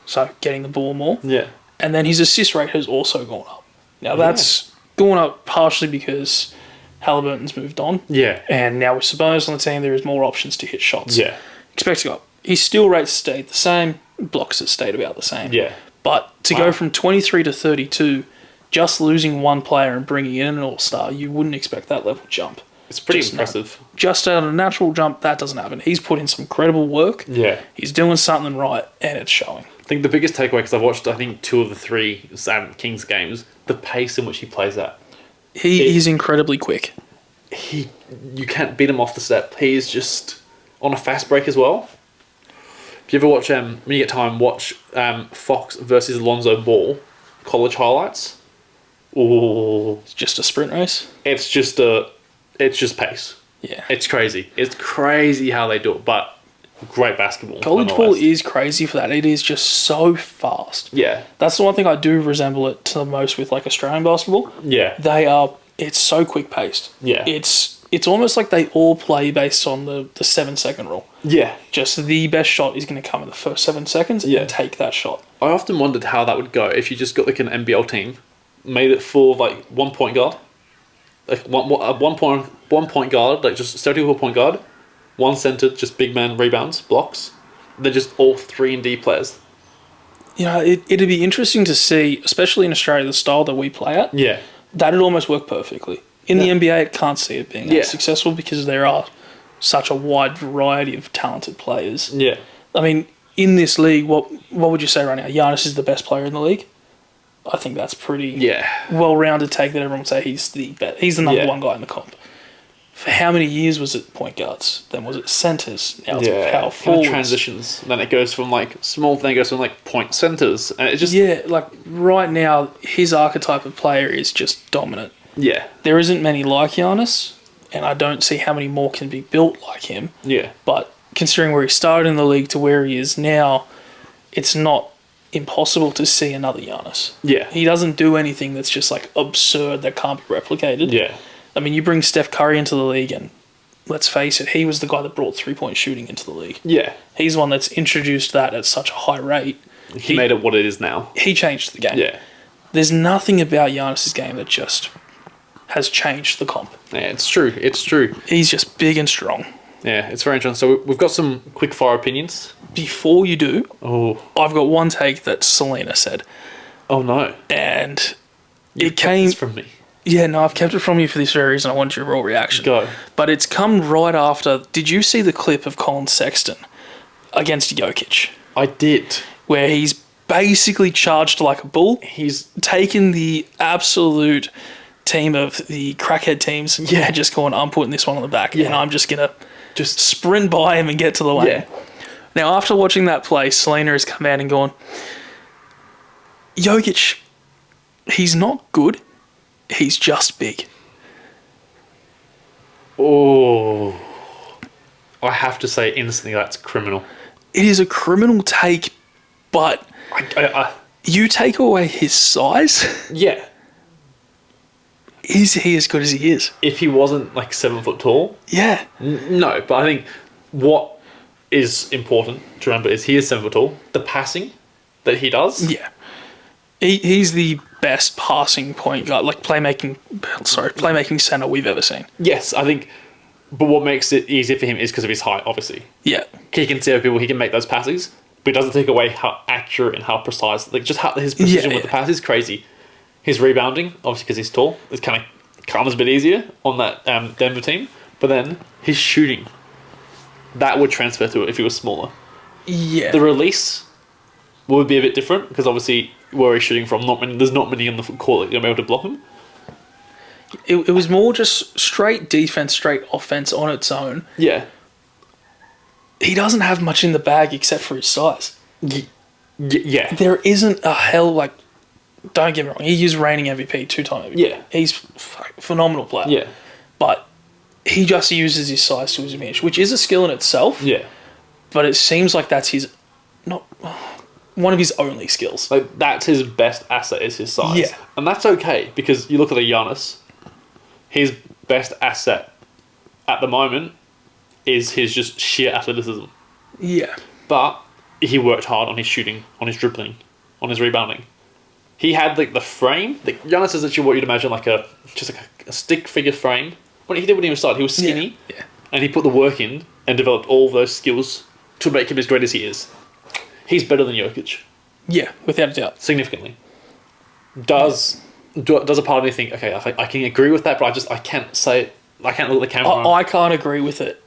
So getting the ball more. Yeah. And then his assist rate has also gone up. Now, that's gone up partially because Halliburton's moved on. Yeah. And now with Sabonis on the team, there is more options to hit shots. Yeah. Expect to go up. His steal rates stayed the same. Blocks have stayed about the same. Yeah. But to go from 23 to 32, just losing one player and bringing in an all-star, you wouldn't expect that level jump. It's pretty Just impressive. Just out of a natural jump, that doesn't happen. He's put in some credible work. Yeah. He's doing something right, and it's showing. I think the biggest takeaway, because I've watched, I think, 2 of the 3 Kings games, the pace in which he plays at. He is incredibly quick. You can't beat him off the step. He is just on a fast break as well. If you ever watch, when you get time, watch Fox versus Lonzo Ball college highlights. Ooh, It's just a sprint race. it's just pace. Yeah. It's crazy. It's crazy how they do it, but great basketball. College ball nonetheless. is crazy for that. It is just so fast. Yeah, That's the one thing I do resemble it to the most with like Australian basketball. yeah, It's so quick paced. Yeah. It's almost like they all play based on the 7-second rule. yeah. Just the best shot is going to come in the first 7 seconds Yeah. and take that shot. I often wondered how that would go if you just got like an NBL team, made it full of like 1 point guard, like one point guard, like just stereotypical point guard, 1 center, just big man rebounds, blocks, then just all 3 and D players. You know, it'd be interesting to see, especially in Australia, the style that we play at. Yeah, That'd almost work perfectly. In the Yeah. NBA, I can't see it being that Yeah. successful because there are such a wide variety of talented players. Yeah. I mean, in this league, what would you say right now? Giannis is the best player in the league. I think that's pretty Yeah. well-rounded take that everyone would say he's the best. He's the number Yeah. one guy in the comp. For how many years was it point guards? Then was it centers? Now it's Yeah. power Kind of forwards. transitions. And then it goes from like small thing goes from like point centers. And it just Yeah, like right now, his archetype of player is just dominant. Yeah. There isn't many like Giannis, and I don't see how many more can be built like him. Yeah. But considering where he started in the league to where he is now, it's not impossible to see another Giannis. Yeah. He doesn't do anything that's just like absurd that can't be replicated. Yeah. I mean, you bring Steph Curry into the league, and let's face it, he was the guy that brought 3-point shooting into the league. Yeah. He's the one that's introduced that at such a high rate. He made it what it is now. He changed the game. Yeah. There's nothing about Giannis's game that just has changed the comp. Yeah, it's true. It's true. He's just big and strong. Yeah, it's very interesting. So we've got some quick fire opinions. Before you do, Oh. I've got one take that Selena said, Oh no. and You it came from me. Yeah, no, I've kept it from you for this very reason. I wanted your raw reaction. Go. But it's come right after. Did you see the clip of Colin Sexton against Jokic, I did. where he's basically charged like a bull, He's taken the absolute team of the crackhead teams, Yeah. and just going, I'm putting this one on the back, Yeah. and I'm just gonna just sprint by him and get to the lane. Yeah. Now, after watching that play, Selena has come out and gone, Jokic, he's not good, he's just big. Oh. I have to say instantly that's criminal. It is a criminal take, but I you take away his size, yeah. is he as good as he is? If he wasn't like 7 foot tall, Yeah. no. But I think what is important to remember is he is 7 foot tall. The passing that he does, Yeah. He's the best passing point guard, like playmaking center we've ever seen. yes, I think. But what makes it easier for him is because of his height, obviously. Yeah. He can see other people, he can make those passes, but it doesn't take away how accurate and how precise, like just how his precision Yeah, with the yeah. pass is crazy. His rebounding, obviously because he's tall, it kind of comes a bit easier on that Denver team. But then his shooting, that would transfer to it if he was smaller. Yeah. The release would be a bit different because obviously where he's shooting from, there's not many on the court that you're able to block him. It was more just straight defense, straight offense on its own. Yeah. He doesn't have much in the bag except for his size. Yeah. There isn't a hell, like, don't get me wrong, he's reigning MVP, 2-time MVP. Yeah. He's phenomenal player. Yeah. But he just uses his size to his advantage, which is a skill in itself. Yeah. But it seems like that's not one of his only skills. Like that's his best asset is his size. Yeah. And that's okay because you look at a Giannis, his best asset at the moment is his just sheer athleticism. Yeah. But he worked hard on his shooting, on his dribbling, on his rebounding. He had like the frame. Like Giannis is actually what you'd imagine like a stick figure frame. When he was started, he was skinny. Yeah. And he put the work in and developed all those skills to make him as great as he is. He's better than Jokic. Yeah, without a doubt. Significantly. Does a part of me think, okay, I can agree with that, but I can't say it. I can't look at the camera. I can't agree with it,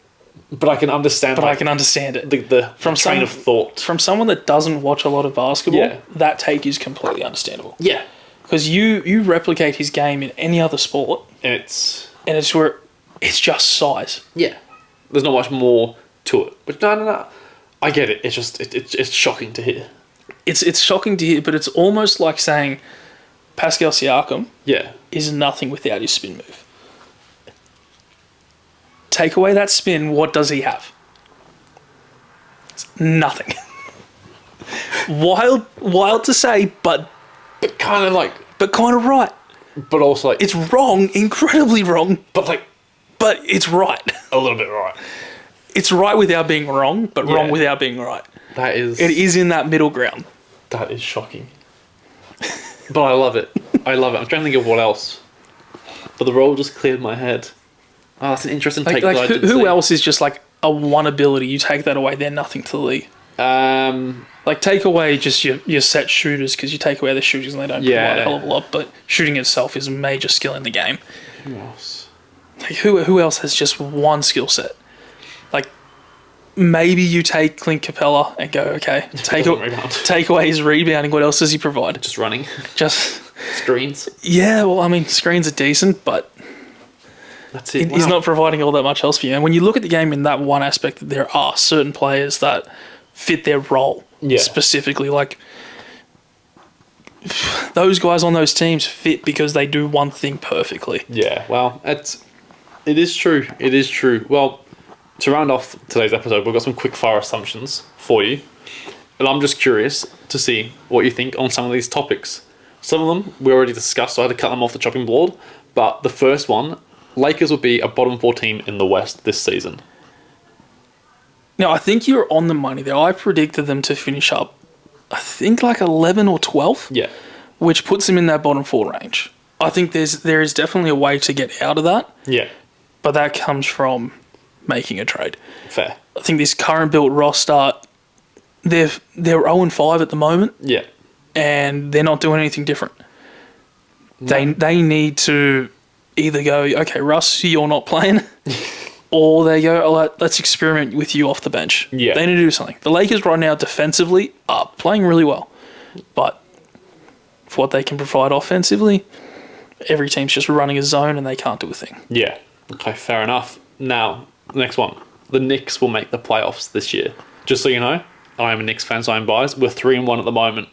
but I can understand. but I can understand it. the train of thought. From someone that doesn't watch a lot of basketball, Yeah. that take is completely understandable. Yeah, Because you replicate his game in any other sport, and it's it's just size. yeah. There's not much more to it. But no. I get it. It's just it's shocking to hear. It's shocking to hear, but it's almost like saying Pascal Siakam Yeah. is nothing without his spin move. Take away that spin, what does he have? It's nothing. Wild to say, but But kind of like, kind of right. but also like, It's wrong, incredibly wrong, but like but it's right. a little bit right. It's right without being wrong, but wrong Yeah. without being right. That is. It is in that middle ground. That is shocking. But I love it. I love it. I'm trying to think of what else. But the role just cleared my head. Oh, that's an interesting take. that I didn't who see. else is just like a one ability? You take that away, they're nothing to the league. Like Take away just your set shooters because you take away the shooters and they don't Yeah. provide a hell of a lot. But shooting itself is a major skill in the game. Who else? Like who else has just one skill set? Like maybe you take Clint Capella and go, okay, Doesn't rebound. take away his rebounding. What else does he provide? Just running. Just Screens. yeah. Well, I mean, screens are decent, but That's it. he's Wow. not providing all that much else for you. And when you look at the game in that one aspect, there are certain players that fit their role Yeah. specifically. Like those guys on those teams fit because they do one thing perfectly. Yeah, well, it is true. It is true. Well, to round off today's episode, we've got some quick fire assumptions for you. And I'm just curious to see what you think on some of these topics. Some of them we already discussed, so I had to cut them off the chopping board. But the first one, Lakers will be a bottom 4 team in the West this season. Now, I think you're on the money there. I predicted them to finish up, I think, like 11 or 12, Yeah. which puts them in that bottom 4 range. I think there is definitely a way to get out of that, Yeah. but that comes from making a trade. Fair. I think this current built roster, they're 0-5 at the moment, Yeah. and they're not doing anything different. They need to either go, okay, Russ, you're not playing, or they go, oh, let's experiment with you off the bench. Yeah. They need to do something. The Lakers right now defensively are playing really well, but for what they can provide offensively, every team's just running a zone and they can't do a thing. Yeah. Okay, fair enough. Now, the next one. The Knicks will make the playoffs this year. Just so you know, I am a Knicks fan, so I'm biased. We're 3-1 at the moment,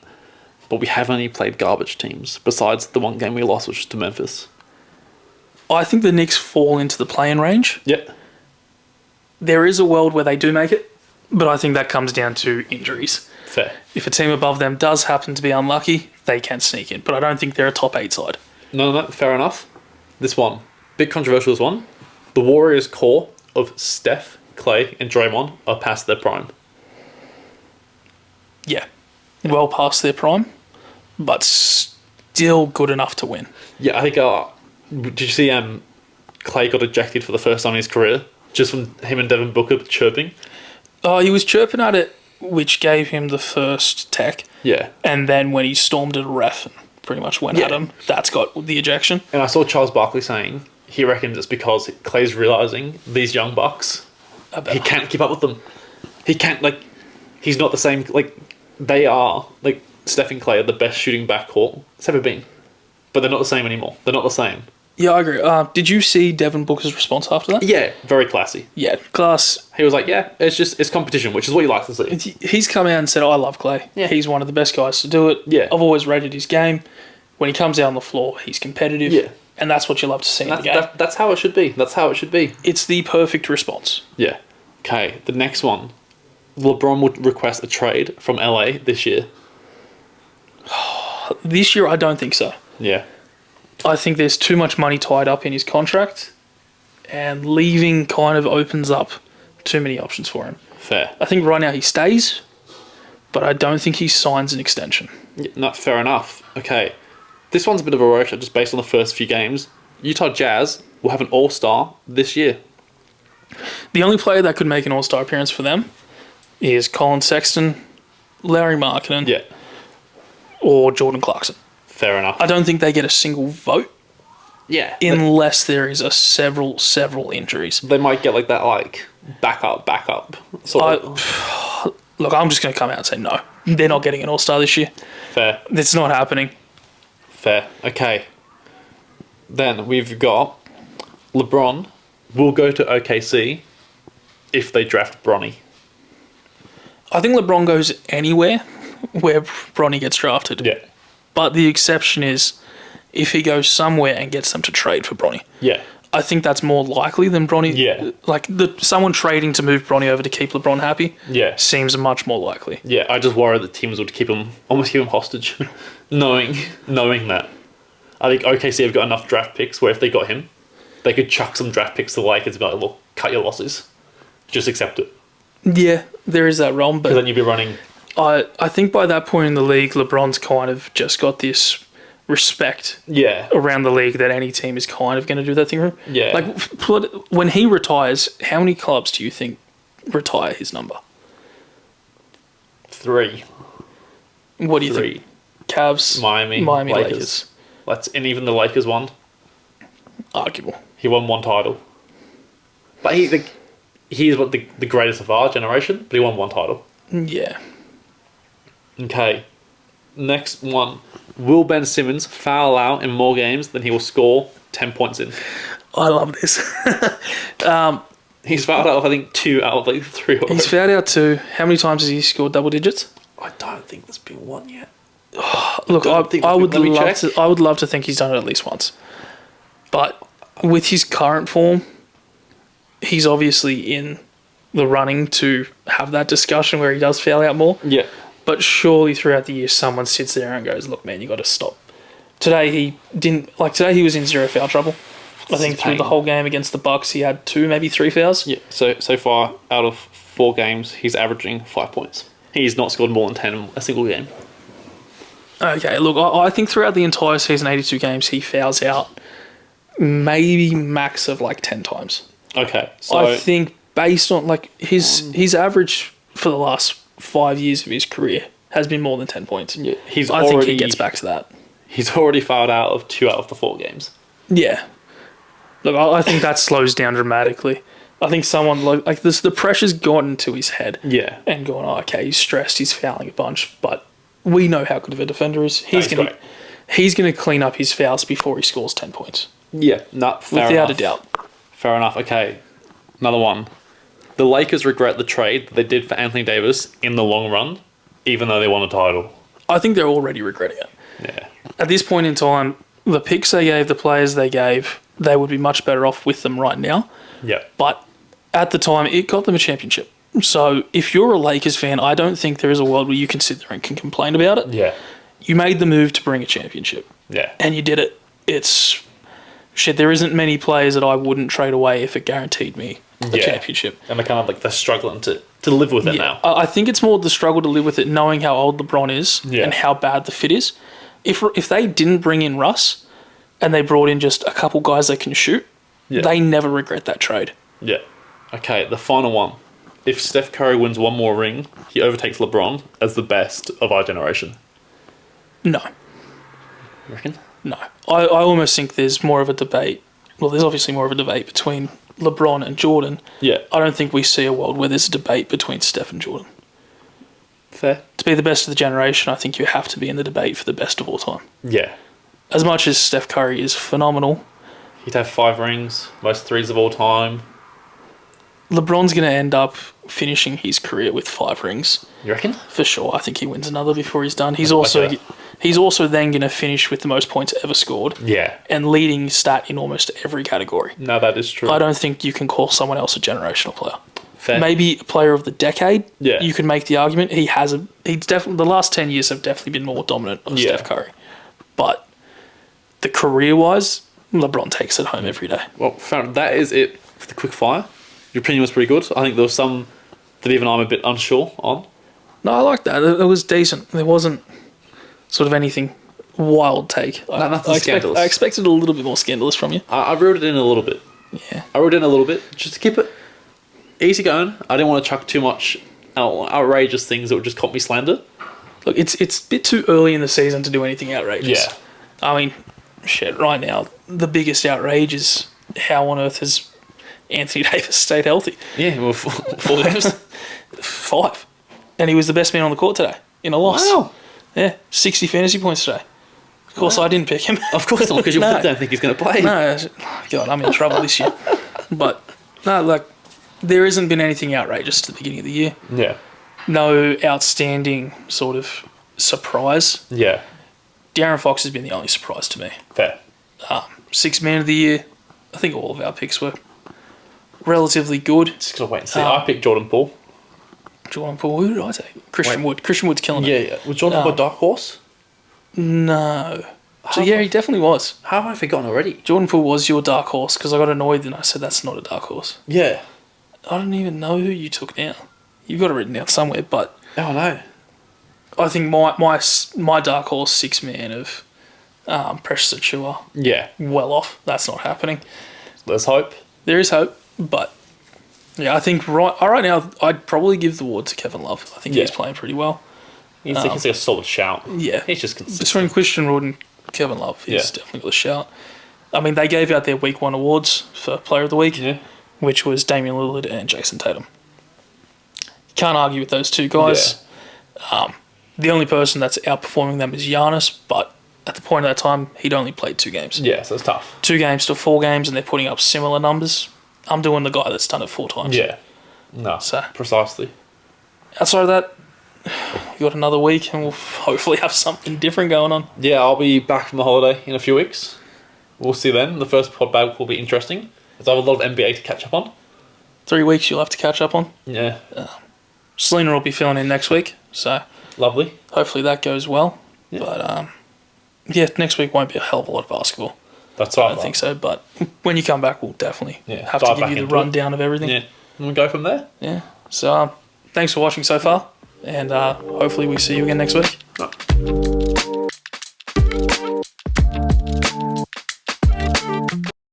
but we have only played garbage teams, besides the one game we lost, which was to Memphis. I think the Knicks fall into the play-in range. Yeah. There is a world where they do make it, but I think that comes down to injuries. Fair. If a team above them does happen to be unlucky, they can sneak in. But I don't think they're a top 8 side. No, fair enough. This one, big controversial this one. The Warriors' core of Steph, Clay, and Draymond are past their prime. Yeah. Well past their prime, but still good enough to win. Yeah, I think. Did you see Clay got ejected for the first time in his career just from him and Devin Booker chirping? Oh, he was chirping at it, which gave him the first tech. Yeah. And then when he stormed at a ref and pretty much went at Yeah. him, that's got the ejection. And I saw Charles Barkley saying he reckons it's because Clay's realizing these young bucks, he can't keep up with them. He can't, he's not the same, they are, Steph and Clay are the best shooting backcourt it's ever been. But they're not the same anymore. They're not the same. Yeah, I agree. Did you see Devin Booker's response after that? Yeah, very classy. Yeah, class. He was like, yeah, it's competition, which is what you like to see. He's come out and said, I love Clay. Yeah. He's one of the best guys to do it. Yeah. I've always rated his game. When he comes out on the floor, he's competitive. Yeah. And that's what you love to see in the game. That's how it should be. That's how it should be. It's the perfect response. Yeah. Okay, the next one. LeBron would request a trade from LA this year. This year, I don't think so. Yeah. I think there's too much money tied up in his contract, and leaving kind of opens up too many options for him. Fair. I think right now he stays, but I don't think he signs an extension. Yeah, no, fair enough. Okay. This one's a bit of a roaster just based on the first few games. Utah Jazz will have an all-star this year. The only player that could make an All-Star appearance for them is Colin Sexton, Larry Markkinen, Yeah. or Jordan Clarkson. Fair enough. I don't think they get a single vote Yeah. unless there is a several injuries. They might get that backup sort of. Look, I'm just going to come out and say no. They're not getting an All-Star this year. Fair. It's not happening. Fair. Okay. Then we've got LeBron will go to OKC if they draft Bronny. I think LeBron goes anywhere where Bronny gets drafted. Yeah. But the exception is if he goes somewhere and gets them to trade for Bronny. Yeah. I think that's more likely than Bronny. Yeah. Someone trading to move Bronny over to keep LeBron happy Yeah. seems much more likely. Yeah. I just worry that teams would almost keep him hostage, knowing that. I think OKC have got enough draft picks where if they got him, they could chuck some draft picks to the Lakers and be like, look, cut your losses. Just accept it. Yeah, there is that realm, Because but then you'd be running. I think by that point in the league, LeBron's kind of just got this respect Yeah. around the league that any team is kind of going to do that thing for him. Yeah. When he retires, how many clubs do you think retire his number? 3. What do you 3. think? Cavs, Miami, Lakers. and even the Lakers one. Arguable. He won one title. But he is what the greatest of our generation, but he won one title. Yeah. Okay. Next one. Will Ben Simmons foul out in more games than he will score 10 points in? I love this. He's fouled out, I think, 2 out of like 3 already. He's fouled out 2. How many times has he scored double digits? I don't think there's been one yet. Look, don't think I would let me love check. to. I would love to think he's done it at least once. But with his current form, he's obviously in the running to have that discussion where he does foul out more. Yeah. But surely throughout the year, someone sits there and goes, "Look, man, you got to stop." Today he didn't. Like today, he was in 0 foul trouble. I think through the whole game against the Bucks, he had 2, maybe 3 fouls. Yeah. So far, out of 4 games, he's averaging 5 points. He's not scored more than 10 in a single game. Okay, look, I think throughout the entire season, 82 games, he fouls out maybe max of like 10 times. Okay. So I think based on like his average for the last 5 years of his career has been more than 10 points. yeah, I think he gets back to that. He's already fouled out of 2 out of the 4 games. Yeah. Look, I think that slows down dramatically. I think someone like this, the pressure's gotten to his head. Yeah. And going, oh, okay, he's stressed, he's fouling a bunch, but we know how good of a defender is. He's gonna clean up his fouls before he scores 10 points. Yeah. No, fair Without enough. a doubt. Fair enough. Okay. Another one. The Lakers regret the trade that they did for Anthony Davis in the long run, even though they won a title. I think they're already regretting it. Yeah. At this point in time, the picks they gave, the players they gave, they would be much better off with them right now. Yeah. But at the time, it got them a championship. So if you're a Lakers fan, I don't think there is a world where you can sit there and can complain about it. Yeah. You made the move to bring a championship. Yeah. And you did it. It's shit. There isn't many players that I wouldn't trade away if it guaranteed me a championship. And they're kind of like they're struggling to live with it now. I think it's more the struggle to live with it, knowing how old LeBron is Yeah. and how bad the fit is. If they didn't bring in Russ and they brought in just a couple guys that can shoot, they never regret that trade. Yeah. Okay, the final one. If Steph Curry wins one more ring, he overtakes LeBron as the best of our generation. No, You reckon? no. I almost think there's more of a debate. Well, there's obviously more of a debate between LeBron and Jordan. Yeah. I don't think we see a world where there's a debate between Steph and Jordan. Fair. To be the best of the generation, I think you have to be in the debate for the best of all time. Yeah. As much as Steph Curry is phenomenal, He'd have 5 rings, most threes of all time. LeBron's going to end up finishing his career with 5 rings. You reckon? For sure. I think he wins another before he's done. He's also then going to finish with the most points ever scored Yeah. and leading stat in almost every category. No, that is true. I don't think you can call someone else a generational player. Fair. Maybe a player of the decade. Yeah. You could make the argument he's definitely the last 10 years have definitely been more dominant of Yeah. Steph Curry. But the career-wise, LeBron takes it home every day. Well, fair. That is it for the quick fire. Your opinion was pretty good. I think there was some that even I'm a bit unsure on. No, I like that. It was decent. There wasn't sort of anything wild take. Nothing scandalous. I expected a little bit more scandalous from you. I wrote it in a little bit. Yeah. I wrote in a little bit just to keep it easy going. I didn't want to chuck too much outrageous things that would just cop me slander. Look, it's a bit too early in the season to do anything outrageous. Yeah. I mean, shit, right now, the biggest outrage is how on earth has Anthony Davis stayed healthy? Yeah, well, 4 games. 5. And he was the best man on the court today in a loss. Wow. Yeah, 60 fantasy points today. Of course, I didn't pick him. Of course not, because you No. don't think he's going to play. No, God, I'm in trouble this year. But, no, like, there hasn't been anything outrageous to the beginning of the year. Yeah. No outstanding sort of surprise. Yeah. De'Aaron Fox has been the only surprise to me. Fair. 6th man of the year. I think all of our picks were relatively good. Just got to wait and see. I picked Jordan Poole. Jordan Poole, who did I take? Christian Wood. Christian Wood's killing it. Yeah. Was Jordan Poole a dark horse? No. So, yeah, he definitely was. How have I forgotten already? Jordan Poole was your dark horse because I got annoyed and I said that's not a dark horse. Yeah. I don't even know who you took down. You've got it written down somewhere, but Oh, no. I think my dark horse 6 man of Precious Achua, Yeah. well off. That's not happening. Let's hope. There is hope, but yeah, I think right now I'd probably give the award to Kevin Love. I think he's playing pretty well. He's like a solid shout. Yeah. He's just consistent. Between Christian Wood and Kevin Love, he's Yeah. definitely got a shout. I mean, they gave out their week 1 awards for Player of the Week, Yeah. which was Damian Lillard and Jason Tatum. Can't argue with those two guys. The only person that's outperforming them is Giannis, but at the point of that time, he'd only played 2 games. Yeah, so it's tough. 2 games to 4 games, and they're putting up similar numbers. I'm doing the guy that's done it 4 times. Yeah. No, So- precisely. Outside of that, we got another week, and we'll hopefully have something different going on. Yeah, I'll be back from a holiday in a few weeks. We'll see then. The first pod back will be interesting, because I have a lot of NBA to catch up on. 3 weeks you'll have to catch up on. Yeah, Selena will be filling in next week, so lovely. hopefully that goes well. Yeah. But, yeah, next week won't be a hell of a lot of basketball. That's I right. don't think so, but when you come back, we'll definitely Yeah, have to dive give back you the into it. rundown of everything. Yeah, and we'll go from there. Yeah. So, thanks for watching so far, and hopefully we see you again next week. Right.